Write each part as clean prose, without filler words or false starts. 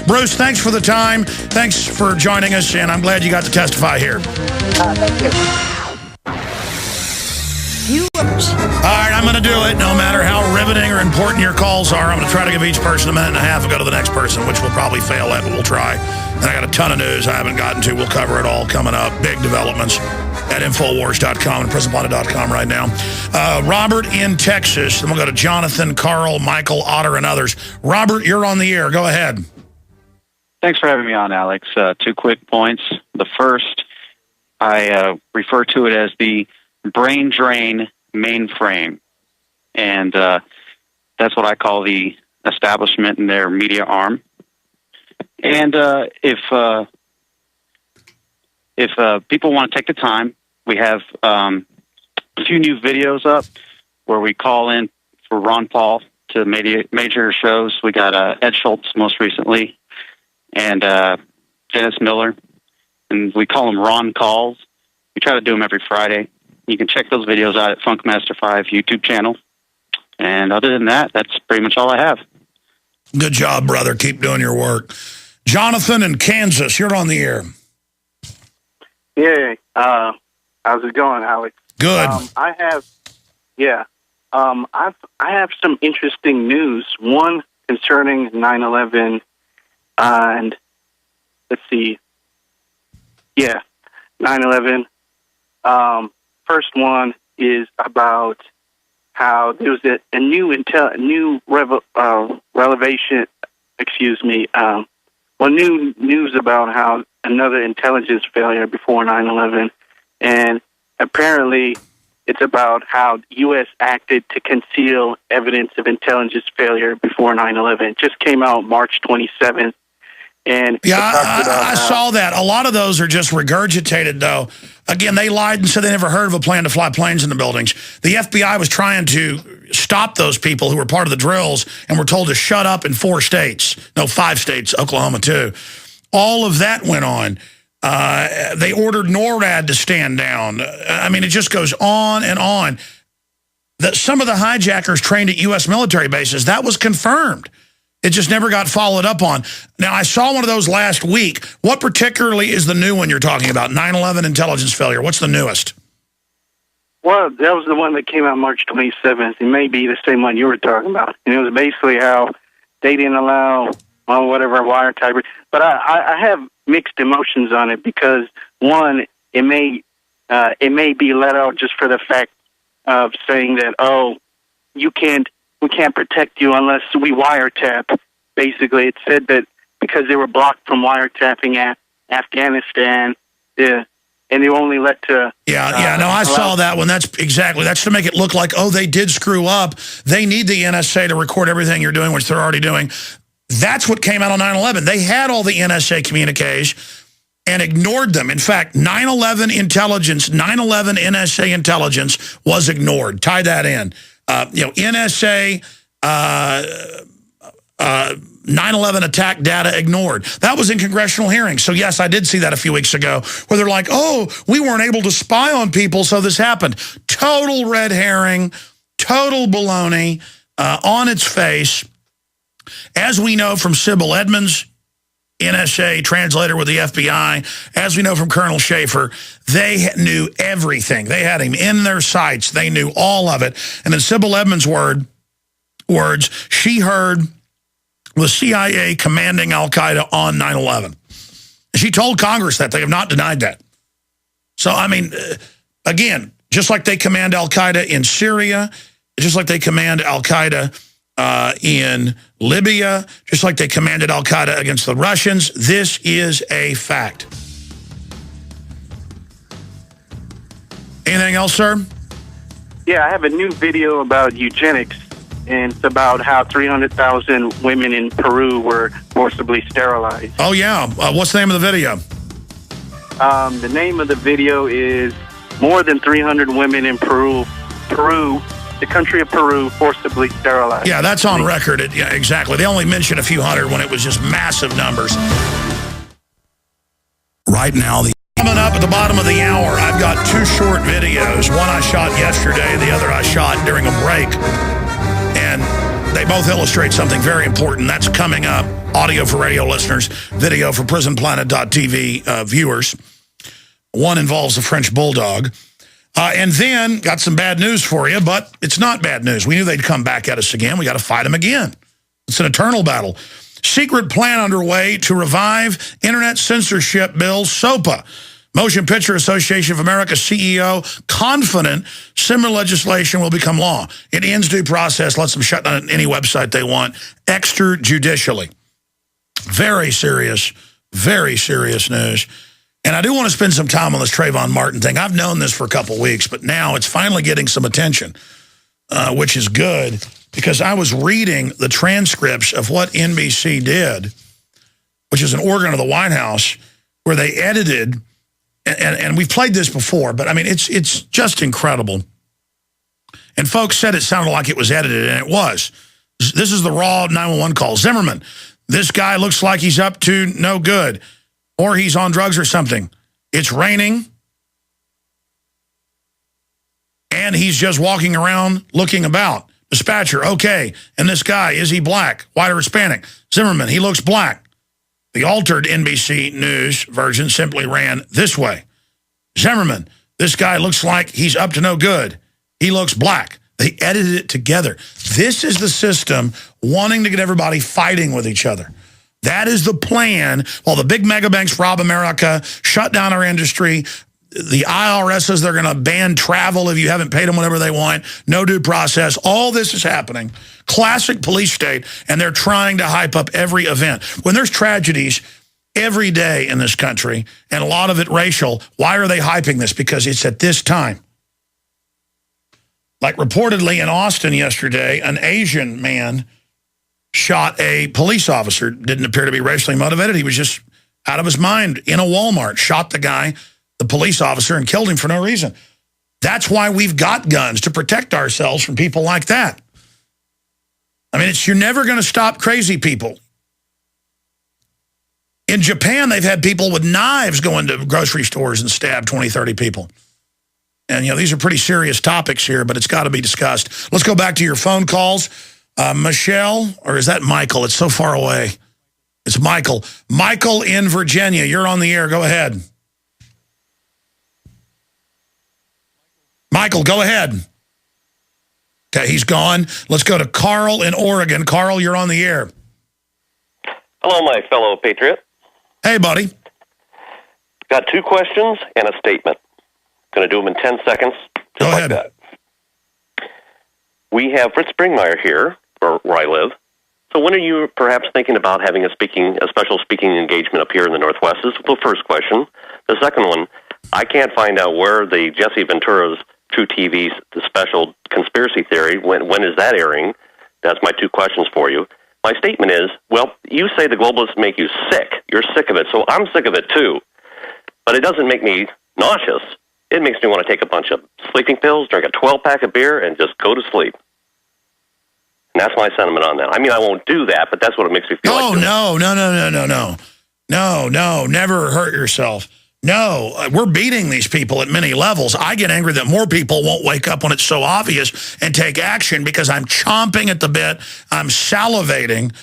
Bruce, thanks for the time. Thanks for joining us, and I'm glad you got to testify here. Thank you. All right, I'm going to do it. No matter how riveting or important your calls are, I'm going to try to give each person a minute and a half and go to the next person, which we'll probably fail at, but we'll try. And I got a ton of news I haven't gotten to. We'll cover it all coming up. Big developments at Infowars.com and Prisonplanet.com right now. Robert in Texas. Then we'll go to Jonathan, Carl, Michael, Otter, and others. Robert, you're on the air. Go ahead. Thanks for having me on, Alex. 2 quick points. The first, I refer to it as the brain drain mainframe. And that's what I call the establishment and their media arm. And if people want to take the time, we have a few new videos up where we call in for Ron Paul to major shows. We got Ed Schultz most recently and Dennis Miller, and we call them Ron Calls. We try to do them every Friday. You can check those videos out at Funkmaster 5 YouTube channel. And other than that, that's pretty much all I have. Good job, brother. Keep doing your work. Jonathan in Kansas, you're on the air. Yeah. How's it going, Alex? Good. I have some interesting news. One concerning 9/11, and let's see. Yeah, 9/11. First one is about how there was a new revelation. New news about how another intelligence failure before 9/11, and apparently it's about how the U.S. acted to conceal evidence of intelligence failure before 9/11. It just came out March 27th. And yeah, I saw that. A lot of those are just regurgitated, though. Again, they lied and said they never heard of a plan to fly planes in the buildings. The FBI was trying to stop those people who were part of the drills and were told to shut up in 4 states. No, 5 states, Oklahoma too. All of that went on. They ordered NORAD to stand down. I mean, it just goes on and on. Some of the hijackers trained at U.S. military bases, that was confirmed. It just never got followed up on. Now, I saw one of those last week. What particularly is the new one you're talking about? 9/11 intelligence failure. What's the newest? Well, that was the one that came out March 27th. It may be the same one you were talking about. And it was basically how they didn't allow whatever wiretap. But I have mixed emotions on it because, one, it may be let out just for the fact of saying that, we can't protect you unless we wiretap. Basically, it said that because they were blocked from wiretapping Afghanistan, and they only let to... I saw that one. That's to make it look like, they did screw up. They need the NSA to record everything you're doing, which they're already doing. That's what came out on 9/11. They had all the NSA communiques and ignored them. In fact, 9/11 intelligence, 9/11 NSA intelligence was ignored. Tie that in. NSA 9/11 attack data ignored. That was in congressional hearings. So, yes, I did see that a few weeks ago where they're like, we weren't able to spy on people, so this happened. Total red herring, total baloney on its face. As we know from Sybil Edmonds, NSA translator with the FBI, as we know from Colonel Schaefer, they knew everything. They had him in their sights. They knew all of it. And in Sybil Edmonds' words, she heard the CIA commanding al-Qaeda on 9/11. She told Congress that. They have not denied that. So, I mean, again, just like they command al-Qaeda in Syria, just like they command al-Qaeda in Libya, just like they commanded al-Qaeda against the Russians, this is a fact. Anything else, sir? Yeah, I have a new video about eugenics, and it's about how 300,000 women in Peru were forcibly sterilized. Oh, yeah. What's the name of the video? The name of the video is More Than 300 Women in Peru, the country of Peru, forcibly sterilized. Yeah, that's on record. Yeah, exactly. They only mentioned a few hundred when it was just massive numbers. Right now, coming up at the bottom of the hour, I've got 2 short videos. One I shot yesterday, the other I shot during a break. And they both illustrate something very important. That's coming up Audio for radio listeners, video for Prisonplanet.tv viewers. One involves a French bulldog. And then, got some bad news for you, but it's not bad news. We knew they'd come back at us again. We got to fight them again. It's an eternal battle. Secret plan underway to revive internet censorship bill, SOPA. Motion Picture Association of America CEO confident similar legislation will become law. It ends due process, lets them shut down any website they want extrajudicially. Very serious news. And I do want to spend some time on this Trayvon Martin thing. I've known this for a couple weeks, but now it's finally getting some attention, which is good, because I was reading the transcripts of what NBC did, which is an organ of the White House, where they edited, and we've played this before, but I mean, it's just incredible. And folks said it sounded like it was edited, and it was. This is the raw 911 call. Zimmerman, this guy looks like he's up to no good, or he's on drugs or something. It's raining, and he's just walking around looking about. Dispatcher, okay, and this guy, is he black, white, or Hispanic? Zimmerman, he looks black. The altered NBC News version simply ran this way. Zimmerman, this guy looks like he's up to no good. He looks black. They edited it together. This is the system wanting to get everybody fighting with each other. That is the plan. While the big mega banks rob America, shut down our industry, the IRS says they're going to ban travel if you haven't paid them whatever they want, no due process. All this is happening. Classic police state, and they're trying to hype up every event. When there's tragedies every day in this country, and a lot of it racial, why are they hyping this? Because it's at this time. Like reportedly in Austin yesterday, an Asian man shot a police officer. Didn't appear to be racially motivated. He was just out of his mind in a Walmart. Shot the guy, the police officer, and killed him for no reason. That's why we've got guns, to protect ourselves from people like that. I mean, you're never going to stop crazy people. In Japan, they've had people with knives go into grocery stores and stab 20, 30 people. And, you know, these are pretty serious topics here, but it's got to be discussed. Let's go back to your phone calls. Michelle, or is that Michael? It's so far away. It's Michael. Michael in Virginia, you're on the air. Go ahead. Michael, go ahead. Okay, he's gone. Let's go to Carl in Oregon. Carl, you're on the air. Hello, my fellow patriot. Hey, buddy. Got two questions and a statement. Going to do them in 10 seconds, just go like ahead. that. We have Fritz Springmeier here, where I live. So when are you perhaps thinking about having a special speaking engagement up here in the Northwest? This is the first question. The second one, I can't find out where the Jesse Ventura's True TV's the special conspiracy theory, when is that airing? That's my two questions for you. My statement is, well, you say the globalists make you sick. You're sick of it, so I'm sick of it too. But it doesn't make me nauseous. It makes me want to take a bunch of sleeping pills, drink a 12-pack of beer, and just go to sleep. And that's my sentiment on that. I mean, I won't do that, but that's what it makes me feel like. Oh, no, never hurt yourself. No, we're beating these people at many levels. I get angry that more people won't wake up when it's so obvious and take action, because I'm chomping at the bit. I'm salivating,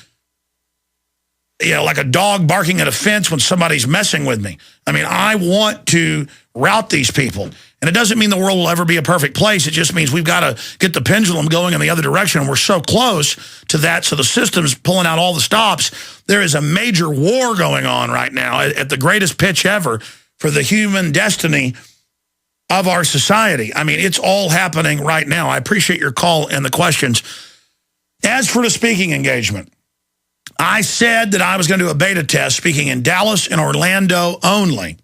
you know, like a dog barking at a fence when somebody's messing with me. I mean, I want to rout these people. And it doesn't mean the world will ever be a perfect place. It just means we've got to get the pendulum going in the other direction. And we're so close to that, so the system's pulling out all the stops. There is a major war going on right now at the greatest pitch ever for the human destiny of our society. I mean, it's all happening right now. I appreciate your call and the questions. As for the speaking engagement, I said that I was going to do a beta test speaking in Dallas and Orlando only,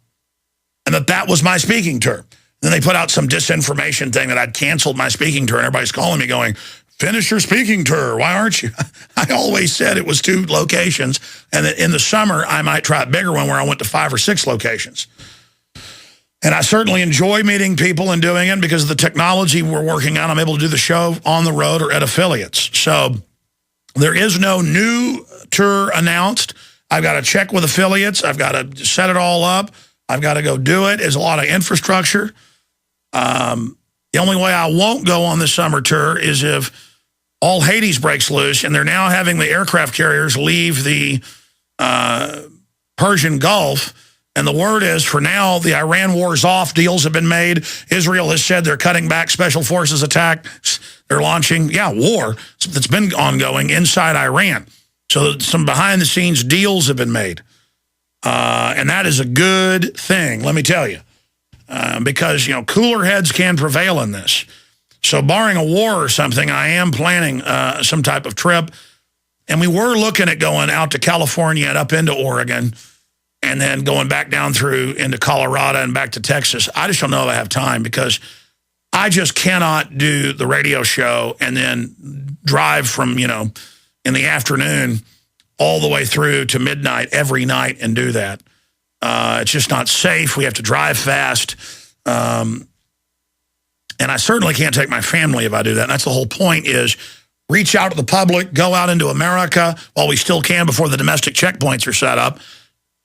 and that was my speaking tour. Then they put out some disinformation thing that I'd canceled my speaking tour, and everybody's calling me going, finish your speaking tour. Why aren't you? I always said it was 2 locations, and that in the summer I might try a bigger one where I went to 5 or 6 locations. And I certainly enjoy meeting people and doing it because of the technology we're working on. I'm able to do the show on the road or at affiliates. So there is no new tour announced. I've got to check with affiliates. I've got to set it all up. I've got to go do it. There's a lot of infrastructure. The only way I won't go on this summer tour is if all Hades breaks loose, and they're now having the aircraft carriers leave the Persian Gulf. And the word is, for now, the Iran war's off. Deals have been made. Israel has said they're cutting back special forces attacks. They're launching, war that's been ongoing inside Iran. So some behind-the-scenes deals have been made. And that is a good thing, let me tell you. Because, cooler heads can prevail in this. So barring a war or something, I am planning some type of trip. And we were looking at going out to California and up into Oregon, and then going back down through into Colorado and back to Texas. I just don't know if I have time, because I just cannot do the radio show and then drive from, in the afternoon all the way through to midnight every night and do that. It's just not safe. We have to drive fast. And I certainly can't take my family if I do that. And that's the whole point, is reach out to the public, go out into America while we still can before the domestic checkpoints are set up.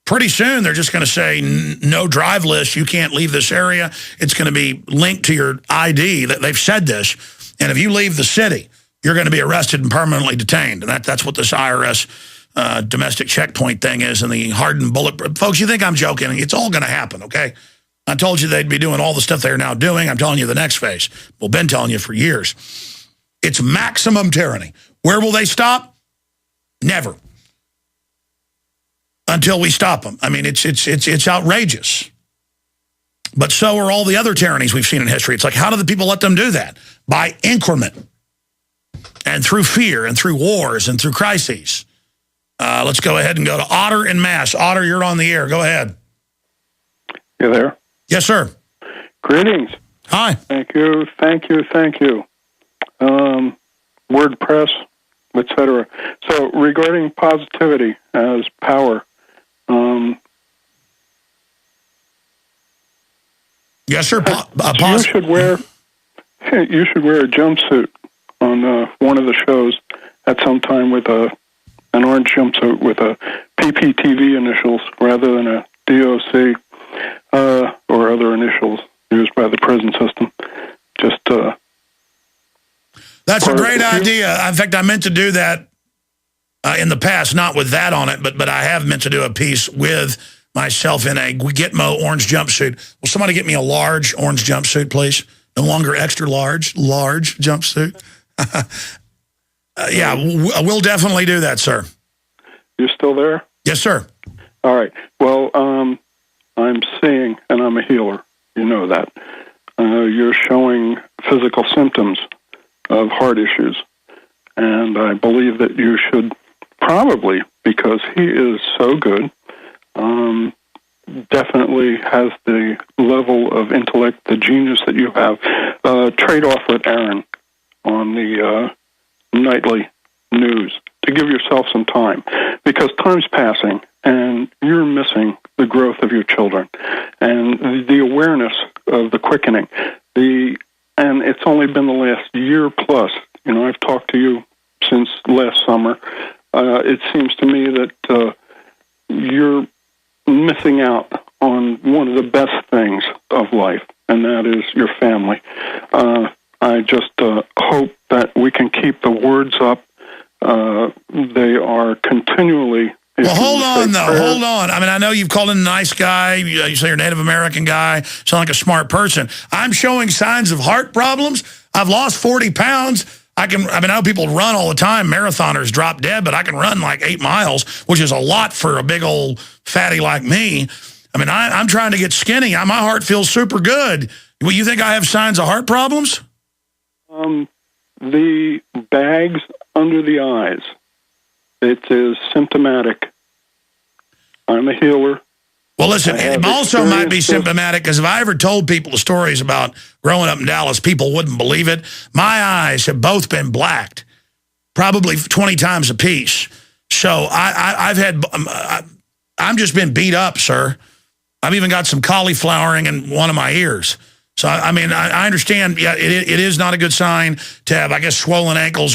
Pretty soon, they're just going to say, no drive list, you can't leave this area. It's going to be linked to your ID. They've said this. And if you leave the city, you're going to be arrested and permanently detained. And that's what this IRS domestic checkpoint thing is, and the hardened bullet. Folks, you think I'm joking. It's all going to happen, okay? I told you they'd be doing all the stuff they're now doing. I'm telling you the next phase. Well, been telling you for years. It's maximum tyranny. Where will they stop? Never. Until we stop them. I mean, it's outrageous. But so are all the other tyrannies we've seen in history. It's like, how do the people let them do that? By increment. And through fear, and through wars, and through crises. Let's go ahead and go to Otter in Mass. Otter, you're on the air. Go ahead. You there? Yes, sir. Greetings. Hi. Thank you. WordPress, etc. So regarding positivity as power, yes, sir. you should wear a jumpsuit on one of the shows at some time with an orange jumpsuit with a PPTV initials rather than a DOC or other initials used by the prison system. Just that's a great idea. In fact, I meant to do that in the past, not with that on it, but I have meant to do a piece with myself in a Gitmo orange jumpsuit. Will somebody get me a large orange jumpsuit, please? No longer extra large jumpsuit. Yeah, we'll definitely do that, sir. You still there? Yes, sir. All right. Well, I'm seeing, and I'm a healer. You know that. You're showing physical symptoms of heart issues. And I believe that you should probably, because he is so good, definitely has the level of intellect, the genius that you have, trade off with Aaron on the nightly news to give yourself some time, because time's passing and you're missing the growth of your children and the awareness of the quickening. And it's only been the last year plus. You know, I've talked to you since last summer. It seems to me that you're missing out on one of the best things of life, and that is your family. I just hope that we can keep the words up. They are continually... Well, hold on, though. Hold on. I mean, I know you've called him a nice guy. You say you're a Native American guy. Sound like a smart person. I'm showing signs of heart problems. I've lost 40 pounds. I know people run all the time. Marathoners drop dead, but I can run like 8 miles, which is a lot for a big old fatty like me. I mean, I'm trying to get skinny. My heart feels super good. Well, you think I have signs of heart problems? The bags under the eyes. It is symptomatic. I'm a healer. Well, listen, it also might be symptomatic, because if I ever told people the stories about growing up in Dallas, people wouldn't believe it. My eyes have both been blacked, probably 20 times a piece. So I'm just been beat up, sir. I've even got some cauliflowering in one of my ears. So, I mean, I understand, yeah, it is not a good sign to have, I guess, swollen ankles or